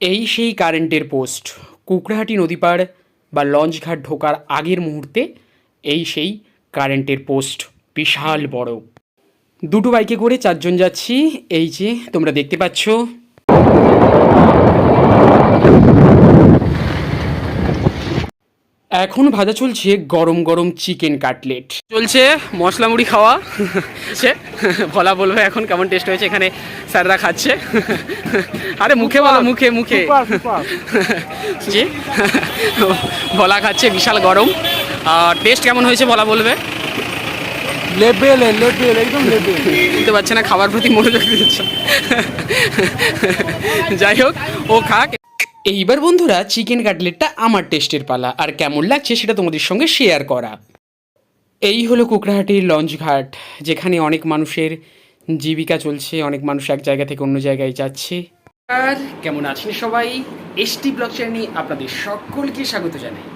এই সেই কারেন্টের পোস্ট। কুকড়াহাটি নদীপাড় বা লঞ্চঘাট ঢোকার আগের মুহূর্তে এই সেই কারেন্টের পোস্ট, বিশাল বড়। দুটো বাইকে করে চারজন যাচ্ছি। এই যে তোমরা দেখতে পাচ্ছ। এখন ভাজা চলছে গরম গরম চিকেন কাটলেট, চলছে মশলা মুড়ি খাওয়া সে ভোলা বলবে এখন কেমন টেস্ট হয়েছে। এখানে স্যাররা খাচ্ছে। আরে মুখে বলো, মুখে মুখে। জি ভোলা খাচ্ছে, বিশাল গরম। টেস্ট কেমন হয়েছে ভোলা বলবে। লেভেল লেভেল একদম লেভেল। বুঝতে পারছে না, খাবার প্রতি মনোযোগ দিচ্ছে। যাই হোক, ও খাক। এইবার বন্ধুরা চিকেন কাটলেটটা আমার টেস্টের পালা, আর কেমন লাগছে সেটা তোমাদের সঙ্গে শেয়ার করা। এই হলো কুকড়াহাটির লঞ্চঘাট, যেখানে অনেক মানুষের জীবিকা চলছে, অনেক মানুষ এক জায়গা থেকে অন্য জায়গায় যাচ্ছে। আর কেমন আছেন সবাই, এসটি ব্লগ চ্যানেলে আপনাদের সকলকে স্বাগত জানাই।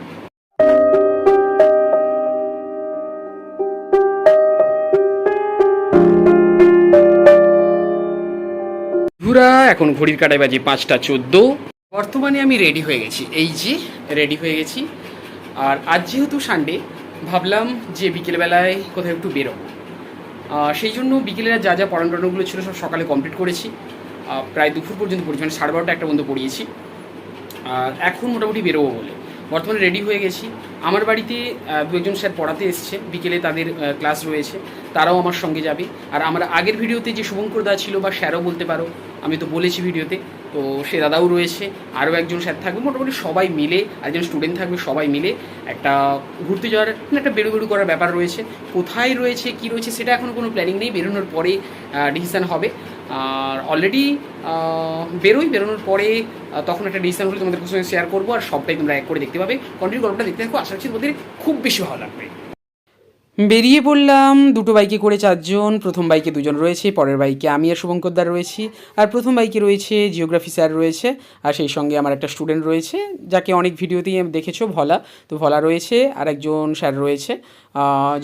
পুরা এখন ঘড়ির কাঁটায় বাজে 5টা 14। বর্তমানে আমি রেডি হয়ে গেছি, এই যে রেডি হয়ে গেছি। আর আজ যেহেতু সানডে, ভাবলাম যে বিকেলবেলায় কোথাও একটু বেরোবো। সেই জন্য বিকেলের যা যা পড়ানোগুলো ছিল সব সকালে কমপ্লিট করেছি। প্রায় দুপুর পর্যন্ত পড়েছি, মানে 12:30 একটা পর্যন্ত পড়িয়েছি। আর এখন মোটামুটি বেরোবো বলে বর্তমানে রেডি হয়ে গেছি। আমার বাড়িতে দু একজন স্যার পড়াতে এসছে, বিকেলে তাদের ক্লাস রয়েছে, তারাও আমার সঙ্গে যাবে। আর আমার আগের ভিডিওতে যে শুভঙ্কর দা ছিল, বা স্যারও বলতে পারো, আমি তো বলেছি ভিডিওতে, তো সে দাদাও রয়েছে, আরও একজন স্যার থাকবে। মোটামুটি সবাই মিলে, একজন স্টুডেন্ট থাকবে, সবাই মিলে একটা ঘুরতে যাওয়ার একটা বেরু করার ব্যাপার রয়েছে। কোথায় রয়েছে কী রয়েছে সেটা এখনও কোনো প্ল্যানিং নেই, বেরোনোর পরে ডিসিশান হবে। আর অলরেডি বেরোনোর পরে তখন একটা ডিসিশন হলে তোমাদের সঙ্গে শেয়ার করবো, আর সবটাই তোমরা এক করে দেখতে পাবে। কন্টিনিউ গল্পটা দেখতে থাকো, আশা করছি তোমাদের খুব বেশি ভালো লাগবে। বেরিয়ে পড়লাম দুটো বাইকে করে চারজন। প্রথম বাইকে দুজন রয়েছে, পরের বাইকে আমি আর শুভঙ্করদার রয়েছি। আর প্রথম বাইকে রয়েছে জিওগ্রাফি স্যার রয়েছে, আর সেই সঙ্গে আমার একটা স্টুডেন্ট রয়েছে, যাকে অনেক ভিডিওতেই দেখেছো, ভোলা। তো ভোলা রয়েছে, আর একজন স্যার রয়েছে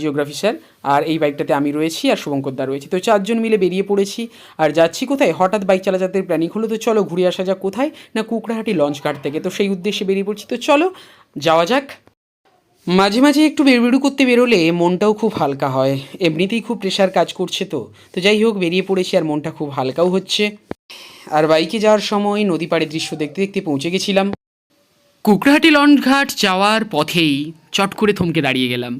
জিওগ্রাফি স্যার। আর এই বাইকটাতে আমি রয়েছি, আর শুভঙ্করদা রয়েছে। তো চারজন মিলে বেরিয়ে পড়েছি। আর যাচ্ছি কোথায়, হঠাৎ বাইক চালাতে প্ল্যানিং হলো, তো চলো ঘুরে আসা যাক। কোথায় না, কুকড়াহাটি লঞ্চঘাট থেকে। তো সেই উদ্দেশ্যে বেরিয়ে পড়ছি, তো চলো যাওয়া যাক। মাঝে মাঝে একটু বেরু করতে বেরোলে মনটাও খুব হালকা হয়, এমনিতেই খুব প্রেশার কাজ করছে। তো যাই হোক, বেরিয়ে পড়েছি, আর মনটা খুব হালকাও হচ্ছে। আর বাইকে যাওয়ার সময় নদী পাড়ের দৃশ্য দেখতে দেখতে পৌঁছে গেছিলাম। কুকড়াহাটি লঞ্চঘাট যাওয়ার পথেই চট করে থমকে দাঁড়িয়ে গেলাম।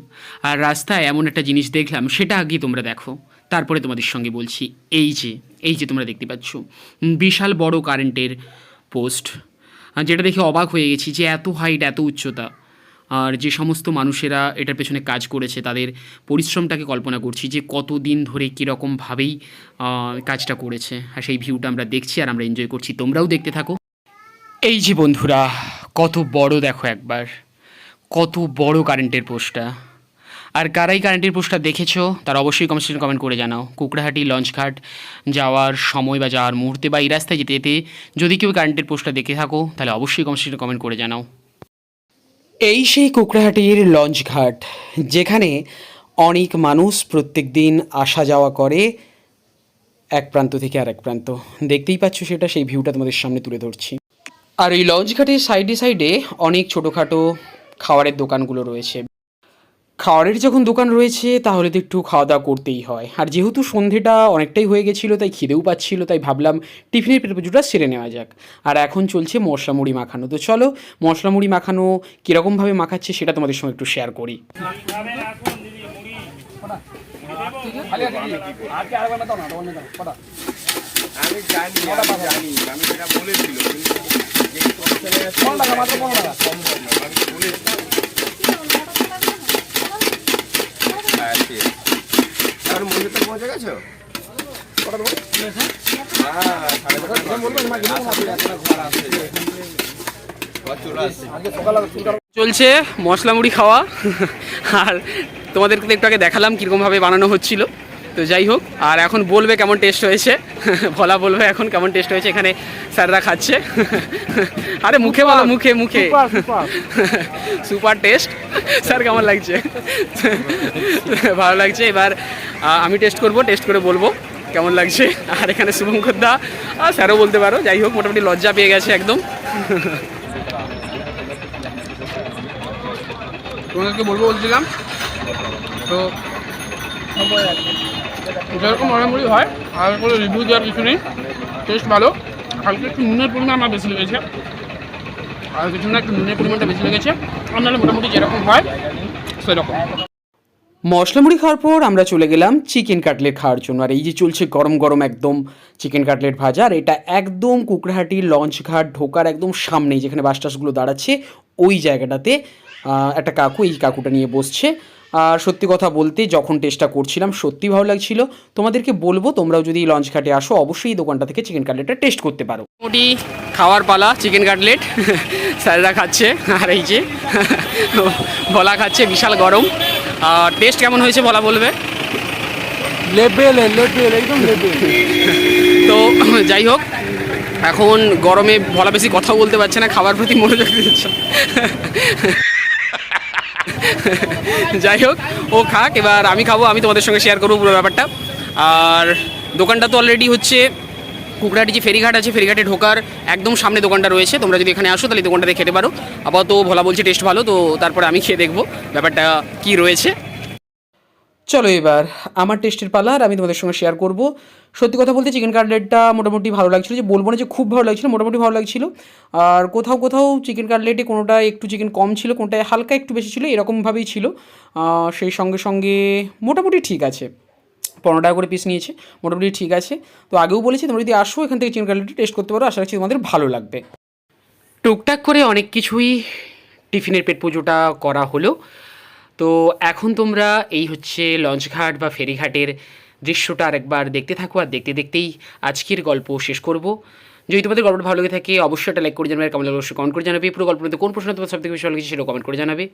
আর রাস্তায় এমন একটা জিনিস দেখলাম, সেটা আগে তোমরা দেখো, তারপরে তোমাদের সঙ্গে বলছি। এই যে তোমরা দেখতে পাচ্ছ বিশাল বড় কারেন্টের পোস্ট, যেটা দেখে অবাক হয়ে গেছি যে এত হাইট, এত উচ্চতা। আর যে সমস্ত মানুষেরা এটার পেছনে কাজ করেছে, তাদের পরিশ্রমটাকে কল্পনা করছি যে কতদিন ধরে কীরকমভাবেই কাজটা করেছে। আর সেই ভিউটা আমরা দেখছি, আর আমরা এনজয় করছি, তোমরাও দেখতে থাকো। এই যে বন্ধুরা, কত বড় দেখো একবার, কত বড় কারেন্টের পোস্টটা। আর কারাই কারেন্টের পোস্টটা দেখেছো তারা অবশ্যই কমেন্ট করে জানাও। কুকড়াহাটি লঞ্চঘাট যাওয়ার সময় বা যাওয়ার মুহূর্তে বা এই রাস্তায় যেতে যেতে যদি কেউ কারেন্টের পোস্টটা দেখে থাকো, তাহলে অবশ্যই কমেন্ট করে জানাও। এই সেই কুকড়াহাটির লঞ্চঘাট, যেখানে অনেক মানুষ প্রত্যেক দিন আসা যাওয়া করে এক প্রান্ত থেকে আর এক প্রান্ত। দেখতেই পাচ্ছ সেটা, সেই ভিউটা তোমাদের সামনে তুলে ধরছি। আর এই লঞ্চঘাটের সাইডে সাইডে অনেক ছোটোখাটো খাবারের দোকানগুলো রয়েছে। খাবারের যখন দোকান রয়েছে, তাহলে তো একটু খাওয়া দাওয়া করতেই হয়। আর যেহেতু সন্ধেটা অনেকটাই হয়ে গেছিলো, তাই খিদেও পাচ্ছিলো, তাই ভাবলাম টিফিনের পেটপুজোটা সেরে নেওয়া যাক। আর এখন চলছে মশলা মুড়ি মাখানো। তো চলো মশলা মুড়ি মাখানো কীরকমভাবে মাখাচ্ছে সেটা তোমাদের সঙ্গে একটু শেয়ার করি। চলছে মশলা মুড়ি খাওয়া। আর তোমাদেরকে একটু আগে দেখালাম কীরকমভাবে বানানো হচ্ছিল। তো যাই হোক, আর এখন বলবে কেমন টেস্ট হয়েছে। ভোলা বলবে এখন কেমন টেস্ট হয়েছে। এখানে স্যাররা খাচ্ছে। আরে মুখে বলো, মুখে মুখে। Super test. স্যার কেমন লাগছে? ভালো লাগছে। এবার আমি টেস্ট করে বলবো কেমন লাগছে। আর এখানে শুভঙ্কর দা আর স্যারও বলতে পারো, যাই হোক মোটামুটি লজ্জা পেয়ে গেছে একদম। তোমাদেরকে বলবো বলছিলাম তো যেরকম মোটামুটি হয়, আর কোনো রিভিউ দেওয়ার কিছু নেই, টেস্ট ভালো। হালকা একটু নুনের পরিমাণ আমার বেশি লেগেছে, আর কিছু না, একটু নুনের পরিমাণটা বেশি লেগেছে। আর নাহলে মোটামুটি যেরকম হয় সেরকম। মশলা মুড়ি খাওয়ার পর আমরা চলে গেলাম চিকেন কাটলেট খাওয়ার জন্য। আর এই যে চলছে গরম গরম একদম চিকেন কাটলেট ভাজা, আর এটা একদম কুকড়াহাটির লঞ্চ ঘাট ঢোকার একদম সামনেই, যেখানে বাস টাসগুলো দাঁড়াচ্ছে ওই জায়গাটাতে একটা কাকু এই কাকুটা নিয়ে বসছে। আর সত্যি কথা বলতে যখন টেস্টটা করছিলাম সত্যি ভালো লাগছিল। তোমাদেরকে বলবো তোমরাও যদি লঞ্চ ঘাটে আসো অবশ্যই এই দোকানটা থেকে চিকেন কাটলেটটা টেস্ট করতে পারো। মোটামুটি খাওয়ার পালা চিকেন কাটলেট, স্যাররা খাচ্ছে আর এই যে ভোলা খাচ্ছে, বিশাল গরম। আর টেস্ট কেমন হয়েছে বলা বলবে। লেবেলে লেবেল একদম লেবেল। তো যাই হোক, এখন গরমে ভোলা বেশি কথাও বলতে পারছে না, খাবার প্রতি মনোযোগ দিচ্ছে। যাই হোক, ও খাক, এবার আমি খাবো, আমি তোমাদের সঙ্গে শেয়ার করবো পুরো ব্যাপারটা। আর দোকানটা তো অলরেডি হচ্ছে কুকড়াহাটি যে ফেরিঘাট আছে, ফেরিঘাটে ঢোকার একদম সামনে দোকানটা রয়েছে। তোমরা যদি এখানে আসো তাহলে দোকানটাতে খেতে পারো। আপাতত ভোলা বলছে টেস্ট ভালো, তো তারপরে আমি খেয়ে দেখবো ব্যাপারটা কি রয়েছে। চলো এবার আমার টেস্টের পালা, আর আমি তোমাদের সঙ্গে শেয়ার করব। সত্যি কথা বলতে চিকেন কাটলেটটা মোটামুটি ভালো লাগছিলো, যে বলবো না যে খুব ভালো লাগছিলো, মোটামুটি ভালো লাগছিলো। আর কোথাও কোথাও চিকেন কাটলেটে কোনোটা একটু চিকেন কম ছিল, কোনোটায় হালকা একটু বেশি ছিল, এরকমভাবেই ছিল। সেই সঙ্গে সঙ্গে মোটামুটি ঠিক আছে, 15 টাকা করে পিস নিয়েছে, মোটামুটি ঠিক আছে। তো আগেও বলেছি তোমরা যদি আসো এখান থেকে চিকেন কাটলেটটা টেস্ট করতে পারো, আশা রাখছি তোমাদের ভালো লাগবে। টুকটাক করে অনেক কিছুই টিফিনের পেট পুজোটা করা হলো। তো এখন তোমরা এই হচ্ছে লঞ্চঘাট বা ফেরিঘাটের দৃশ্যটা আরেকবার দেখতে থাকো, আর দেখতে দেখতেই আজকের গল্প শেষ করব। যদি তোমাদের গল্পটা ভালো লেগে থাকে অবশ্যই একটা লাইক করে জানাবে, কেমন লাগলো অবশ্যই কমেন্ট করে জানাবে। পুরো গল্পটাতে কোন প্রশ্ন তোমার সবথেকে বেশি ভালো লেগেছে সেটাও কমেন্ট করে জানাবে,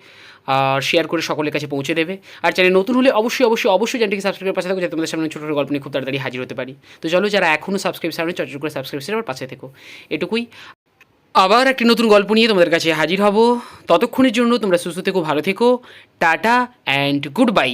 আর শেয়ার করে সকলের কাছে পৌঁছে দেবে। আর চ্যানেল নতুন হলে অবশ্যই অবশ্যই অবশ্যই চ্যানেলটিকে সাবস্ক্রাইব করে পাশে থাকো, যাতে তোমাদের সামনে ছোটো ছোটো গল্প নিয়ে খুব তাড়াতাড়ি হাজির হতে পারি। তো চলো, যারা এখনও সাবস্ক্রাইব সামনে চট করে সাবস্ক্রাইব আমার পাশে থেকো, এটুকুই। আবার একটি নতুন গল্প নিয়ে তোমাদের কাছে হাজির হব। ততক্ষণের জন্য তোমরা সুস্থ থেকো, ভালো থেকো, টাটা অ্যান্ড গুড বাই।